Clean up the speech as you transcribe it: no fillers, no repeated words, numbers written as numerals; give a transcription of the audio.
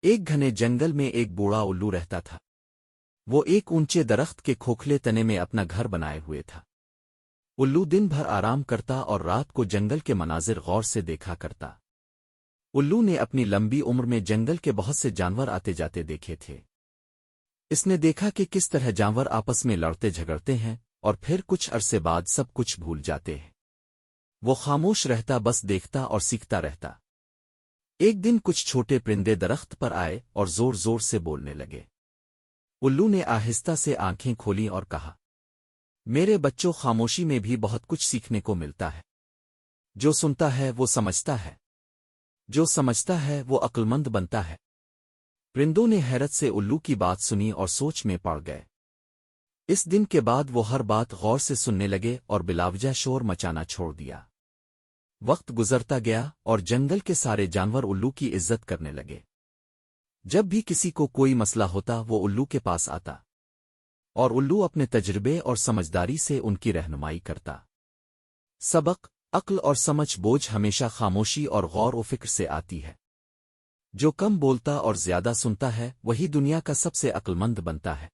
ایک گھنے جنگل میں ایک بوڑھا الو رہتا تھا۔ وہ ایک اونچے درخت کے کھوکھلے تنے میں اپنا گھر بنائے ہوئے تھا۔ الو دن بھر آرام کرتا اور رات کو جنگل کے مناظر غور سے دیکھا کرتا۔ الو نے اپنی لمبی عمر میں جنگل کے بہت سے جانور آتے جاتے دیکھے تھے۔ اس نے دیکھا کہ کس طرح جانور آپس میں لڑتے جھگڑتے ہیں اور پھر کچھ عرصے بعد سب کچھ بھول جاتے ہیں۔ وہ خاموش رہتا، بس دیکھتا اور سیکھتا رہتا۔ ایک دن کچھ چھوٹے پرندے درخت پر آئے اور زور زور سے بولنے لگے۔ الو نے آہستہ سے آنکھیں کھولیں اور کہا، میرے بچوں، خاموشی میں بھی بہت کچھ سیکھنے کو ملتا ہے۔ جو سنتا ہے وہ سمجھتا ہے، جو سمجھتا ہے وہ عقلمند بنتا ہے۔ پرندوں نے حیرت سے الو کی بات سنی اور سوچ میں پڑ گئے۔ اس دن کے بعد وہ ہر بات غور سے سننے لگے اور بلاوجہ شور مچانا چھوڑ دیا۔ وقت گزرتا گیا اور جنگل کے سارے جانور الو کی عزت کرنے لگے۔ جب بھی کسی کو کوئی مسئلہ ہوتا وہ الو کے پاس آتا، اور الو اپنے تجربے اور سمجھداری سے ان کی رہنمائی کرتا۔ سبق: عقل اور سمجھ بوجھ ہمیشہ خاموشی اور غور و فکر سے آتی ہے۔ جو کم بولتا اور زیادہ سنتا ہے وہی دنیا کا سب سے عقلمند بنتا ہے۔